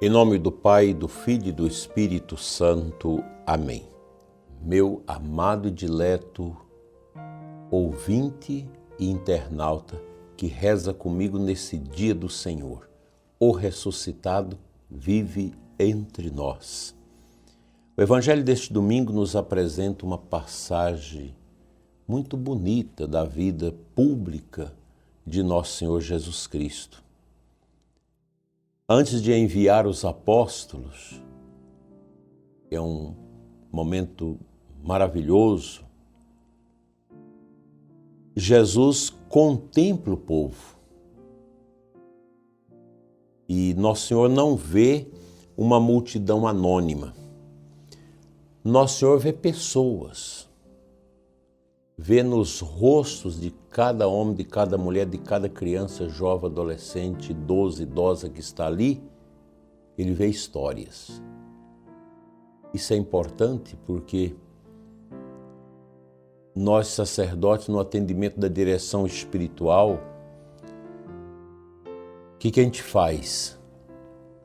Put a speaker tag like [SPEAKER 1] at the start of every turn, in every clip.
[SPEAKER 1] Em nome do Pai, do Filho e do Espírito Santo. Amém. Meu amado e dileto ouvinte e internauta que reza comigo nesse dia do Senhor, o ressuscitado vive entre nós. O Evangelho deste domingo nos apresenta uma passagem muito bonita da vida pública de nosso Senhor Jesus Cristo. Antes de enviar os apóstolos, é um momento maravilhoso, Jesus contempla o povo. E Nosso Senhor não vê uma multidão anônima. Nosso Senhor vê pessoas. Vê nos rostos de cada homem, de cada mulher, de cada criança, jovem, adolescente, idoso, idosa que está ali, ele vê histórias. Isso é importante porque nós, sacerdotes, no atendimento da direção espiritual, o que a gente faz?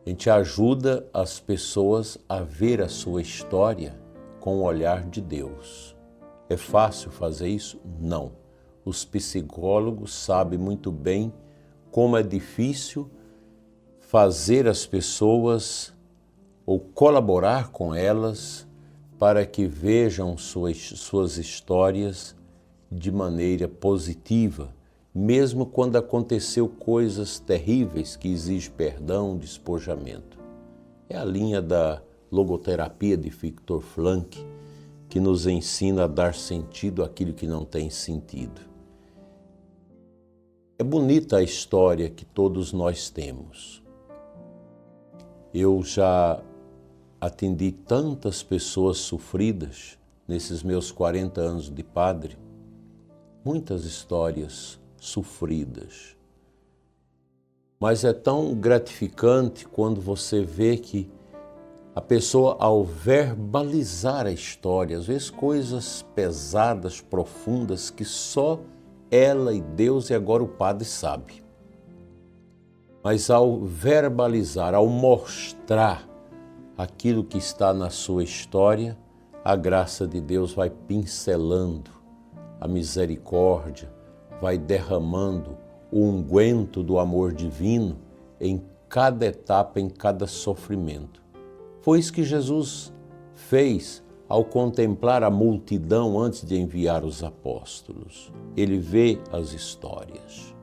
[SPEAKER 1] A gente ajuda as pessoas a ver a sua história com o olhar de Deus. É fácil fazer isso? Não. Os psicólogos sabem muito bem como é difícil fazer as pessoas ou colaborar com elas para que vejam suas histórias de maneira positiva, mesmo quando aconteceu coisas terríveis que exigem perdão, despojamento. É a linha da logoterapia de Viktor Frankl, que nos ensina a dar sentido àquilo que não tem sentido. É bonita a história que todos nós temos. Eu já atendi tantas pessoas sofridas nesses meus 40 anos de padre, muitas histórias sofridas. Mas é tão gratificante quando você vê que a pessoa, ao verbalizar a história, às vezes coisas pesadas, profundas, que só ela e Deus e agora o padre sabe. Mas ao verbalizar, ao mostrar aquilo que está na sua história, a graça de Deus vai pincelando a misericórdia, vai derramando o unguento do amor divino em cada etapa, em cada sofrimento. Foi isso que Jesus fez ao contemplar a multidão antes de enviar os apóstolos. Ele vê as histórias.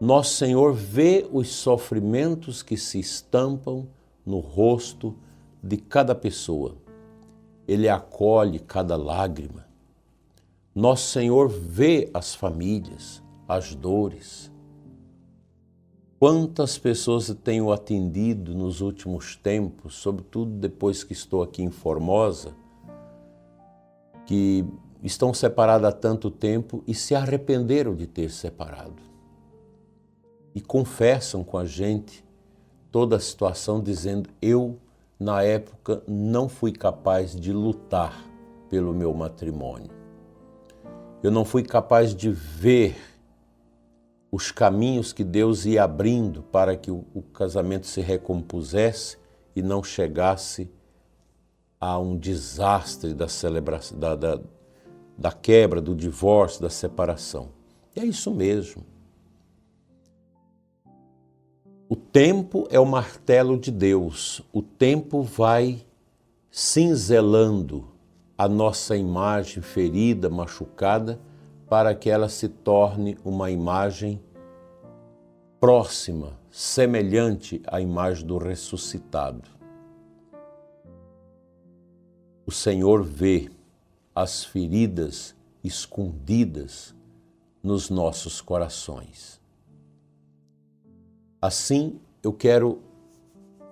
[SPEAKER 1] Nosso Senhor vê os sofrimentos que se estampam no rosto de cada pessoa. Ele acolhe cada lágrima. Nosso Senhor vê as famílias, as dores. Quantas pessoas eu tenho atendido nos últimos tempos, sobretudo depois que estou aqui em Formosa, que estão separadas há tanto tempo e se arrependeram de ter separado. E confessam com a gente toda a situação dizendo: eu, na época, não fui capaz de lutar pelo meu matrimônio. Eu não fui capaz de ver os caminhos que Deus ia abrindo para que o casamento se recompusesse e não chegasse a um desastre da celebração, da quebra, do divórcio, da separação. E é isso mesmo. O tempo é o martelo de Deus. O tempo vai cinzelando a nossa imagem ferida, machucada, para que ela se torne uma imagem próxima, semelhante à imagem do ressuscitado. O Senhor vê as feridas escondidas nos nossos corações. Assim, eu quero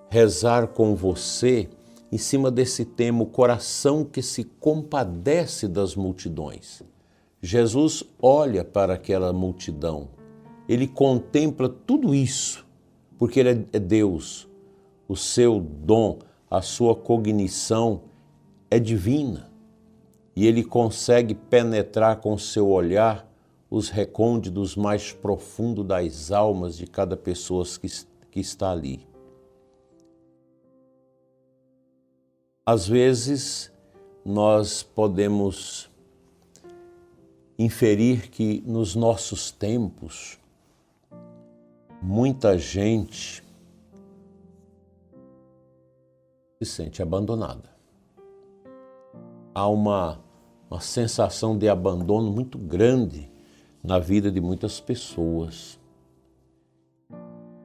[SPEAKER 1] rezar com você em cima desse tema, o coração que se compadece das multidões. Jesus olha para aquela multidão, ele contempla tudo isso, porque ele é Deus, o seu dom, a sua cognição é divina e ele consegue penetrar com o seu olhar os recônditos mais profundos das almas de cada pessoa que está ali. Às vezes, nós podemos inferir que nos nossos tempos, muita gente se sente abandonada. Há uma sensação de abandono muito grande na vida de muitas pessoas.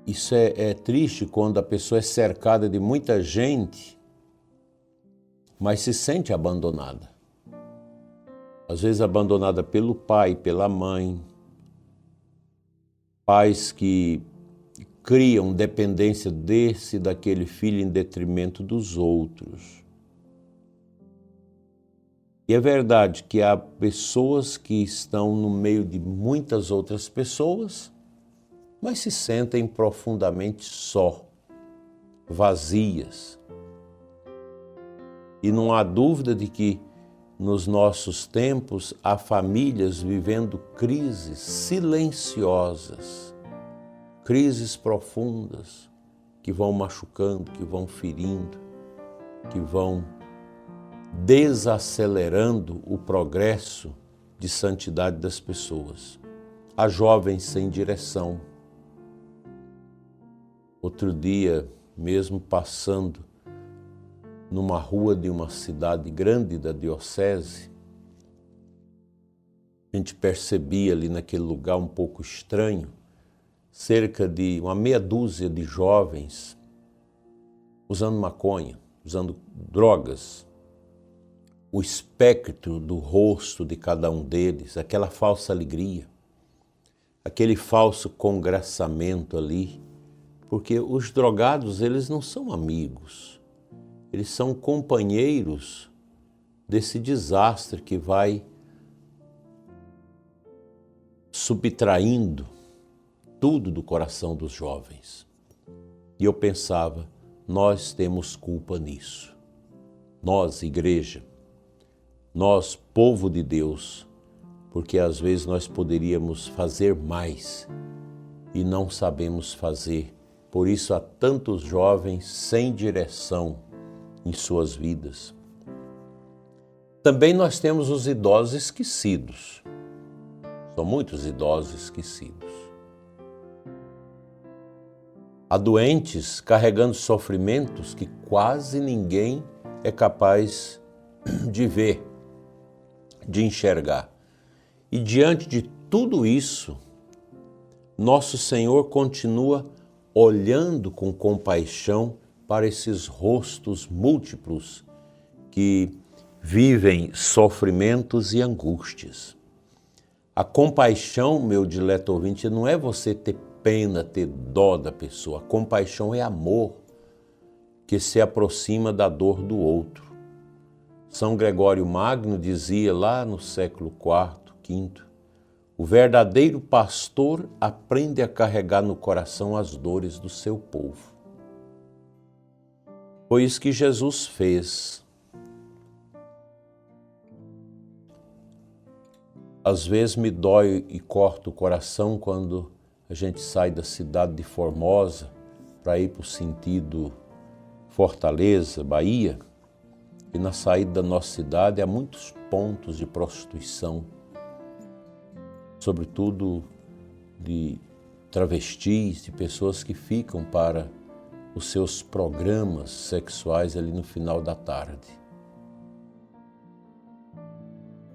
[SPEAKER 1] Isso é triste quando a pessoa é cercada de muita gente, mas se sente abandonada. Às vezes abandonada pelo pai, pela mãe, pais que criam dependência desse e daquele filho em detrimento dos outros. E é verdade que há pessoas que estão no meio de muitas outras pessoas, mas se sentem profundamente só, vazias. E não há dúvida de que nos nossos tempos há famílias vivendo crises silenciosas, crises profundas que vão machucando, que vão ferindo, que vão desacelerando o progresso de santidade das pessoas. Há jovens sem direção. Outro dia, mesmo passando numa rua de uma cidade grande da diocese, a gente percebia ali naquele lugar um pouco estranho, cerca de uma meia dúzia de jovens usando maconha, usando drogas. O espectro do rosto de cada um deles, aquela falsa alegria, aquele falso congraçamento ali, porque os drogados, eles não são amigos, eles são companheiros desse desastre que vai subtraindo tudo do coração dos jovens. E eu pensava, nós temos culpa nisso. Nós, igreja, nós, povo de Deus, porque às vezes nós poderíamos fazer mais e não sabemos fazer. Por isso há tantos jovens sem direção em suas vidas. Também nós temos os idosos esquecidos. São muitos idosos esquecidos. Há doentes carregando sofrimentos que quase ninguém é capaz de ver, de enxergar. E diante de tudo isso, nosso Senhor continua olhando com compaixão para esses rostos múltiplos que vivem sofrimentos e angústias. A compaixão, meu dileto ouvinte, não é você ter pena, ter dó da pessoa. A compaixão é amor que se aproxima da dor do outro. São Gregório Magno dizia lá no século IV, V, o verdadeiro pastor aprende a carregar no coração as dores do seu povo. Foi isso que Jesus fez. Às vezes me dói e corta o coração quando a gente sai da cidade de Formosa para ir para o sentido Fortaleza, Bahia, e na saída da nossa cidade há muitos pontos de prostituição, sobretudo de travestis, de pessoas que ficam para os seus programas sexuais ali no final da tarde.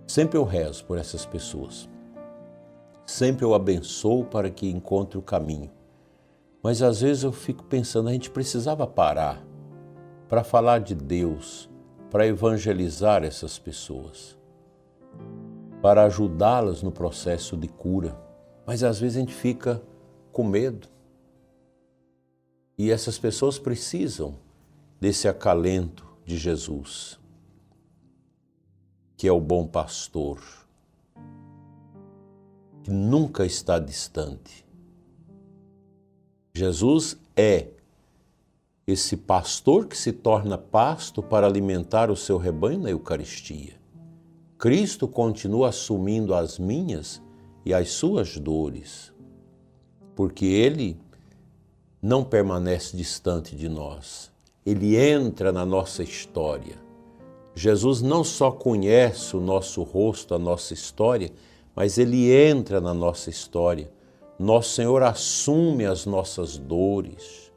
[SPEAKER 1] Sempre eu rezo por essas pessoas. Sempre eu abençoo para que encontre o caminho. Mas às vezes eu fico pensando, a gente precisava parar para falar de Deus, para evangelizar essas pessoas, para ajudá-las no processo de cura. Mas às vezes a gente fica com medo. E essas pessoas precisam desse acalento de Jesus, que é o bom pastor, que nunca está distante. Jesus é esse pastor que se torna pasto para alimentar o seu rebanho na Eucaristia. Cristo continua assumindo as minhas e as suas dores, porque Ele não permanece distante de nós. Ele entra na nossa história. Jesus não só conhece o nosso rosto, a nossa história, mas Ele entra na nossa história. Nosso Senhor assume as nossas dores,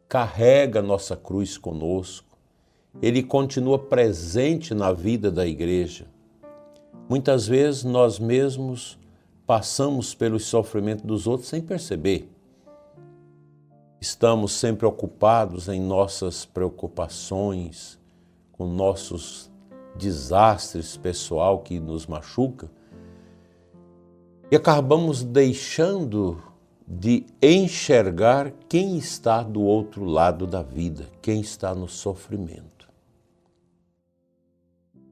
[SPEAKER 1] carrega a nossa cruz conosco. Ele continua presente na vida da igreja. Muitas vezes nós mesmos passamos pelo sofrimento dos outros sem perceber. Estamos sempre ocupados em nossas preocupações, com nossos desastres pessoal que nos machuca, e acabamos deixando de enxergar quem está do outro lado da vida, quem está no sofrimento.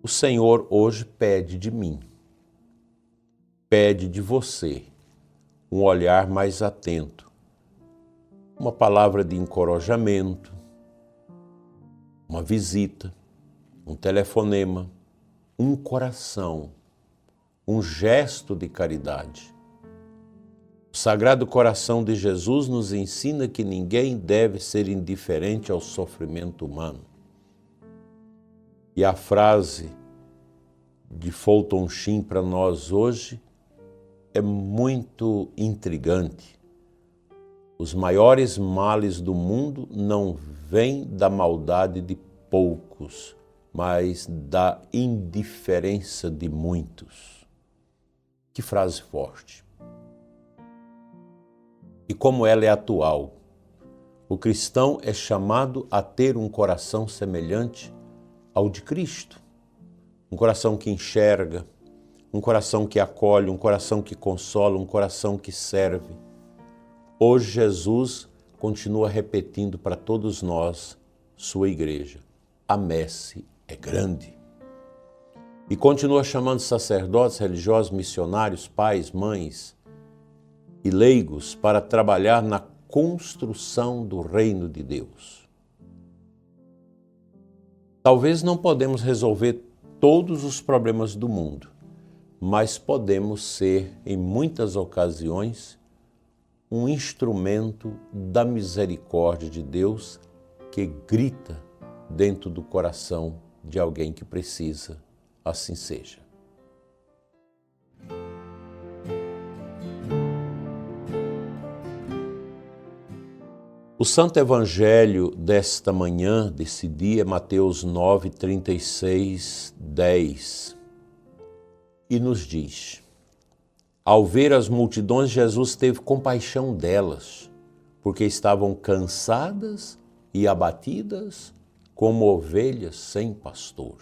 [SPEAKER 1] O Senhor hoje pede de mim, pede de você um olhar mais atento, uma palavra de encorajamento, uma visita, um telefonema, um coração, um gesto de caridade. O Sagrado Coração de Jesus nos ensina que ninguém deve ser indiferente ao sofrimento humano. E a frase de Fulton Sheen para nós hoje é muito intrigante. Os maiores males do mundo não vêm da maldade de poucos, mas da indiferença de muitos. Que frase forte! E como ela é atual. O cristão é chamado a ter um coração semelhante ao de Cristo. Um coração que enxerga, um coração que acolhe, um coração que consola, um coração que serve. Hoje Jesus continua repetindo para todos nós, sua igreja, a messe é grande. E continua chamando sacerdotes, religiosos, missionários, pais, mães e leigos para trabalhar na construção do reino de Deus. Talvez não podemos resolver todos os problemas do mundo, mas podemos ser, em muitas ocasiões, um instrumento da misericórdia de Deus que grita dentro do coração de alguém que precisa. Assim seja. O Santo Evangelho desta manhã, desse dia, é Mateus 9, 36, 10, e nos diz: ao ver as multidões, Jesus teve compaixão delas, porque estavam cansadas e abatidas como ovelhas sem pastor.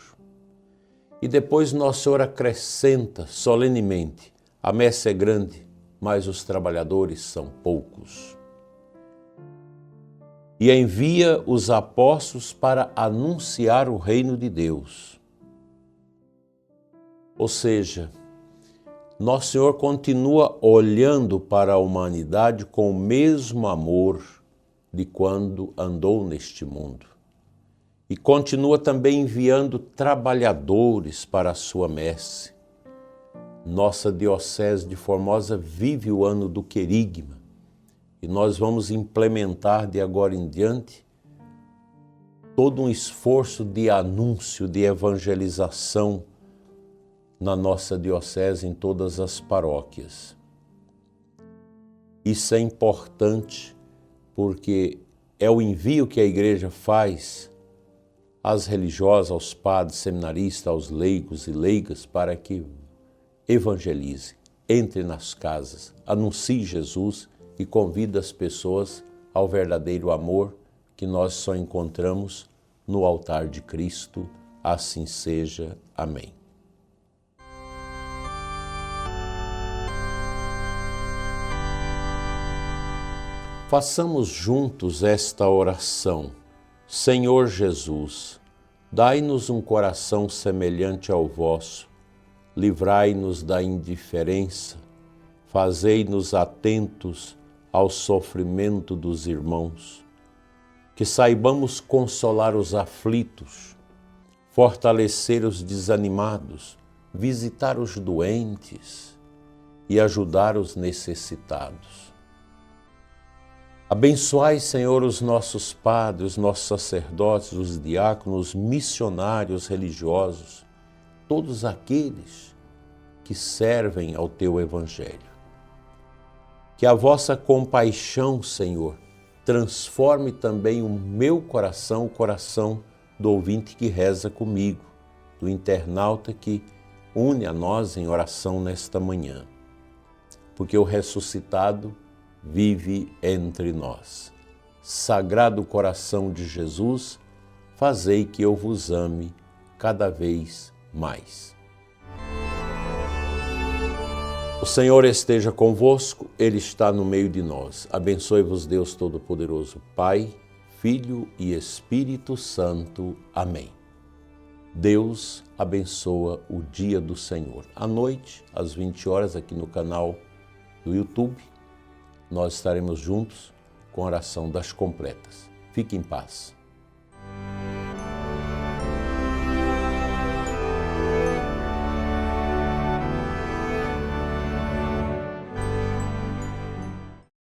[SPEAKER 1] E depois Nosso Senhor acrescenta solenemente: a messe é grande, mas os trabalhadores são poucos. E envia os apóstolos para anunciar o reino de Deus. Ou seja, Nosso Senhor continua olhando para a humanidade com o mesmo amor de quando andou neste mundo. E continua também enviando trabalhadores para a sua messe. Nossa Diocese de Formosa vive o ano do querigma e nós vamos implementar de agora em diante todo um esforço de anúncio, de evangelização na nossa Diocese, em todas as paróquias. Isso é importante porque é o envio que a Igreja faz às religiosas, aos padres, seminaristas, aos leigos e leigas, para que evangelize, entre nas casas, anuncie Jesus e convide as pessoas ao verdadeiro amor que nós só encontramos no altar de Cristo. Assim seja. Amém. Façamos juntos esta oração. Senhor Jesus, dai-nos um coração semelhante ao vosso, livrai-nos da indiferença, fazei-nos atentos ao sofrimento dos irmãos, que saibamos consolar os aflitos, fortalecer os desanimados, visitar os doentes e ajudar os necessitados. Abençoai, Senhor, os nossos padres, os nossos sacerdotes, os diáconos, os missionários religiosos, todos aqueles que servem ao Teu Evangelho. Que a vossa compaixão, Senhor, transforme também o meu coração, o coração do ouvinte que reza comigo, do internauta que une a nós em oração nesta manhã. Porque o ressuscitado vive entre nós. Sagrado coração de Jesus, fazei que eu vos ame cada vez mais. O Senhor esteja convosco, Ele está no meio de nós. Abençoe-vos Deus Todo-Poderoso, Pai, Filho e Espírito Santo. Amém. Deus abençoa o dia do Senhor. À noite, às 20 horas, aqui no canal do YouTube, nós estaremos juntos com a oração das completas. Fique em paz.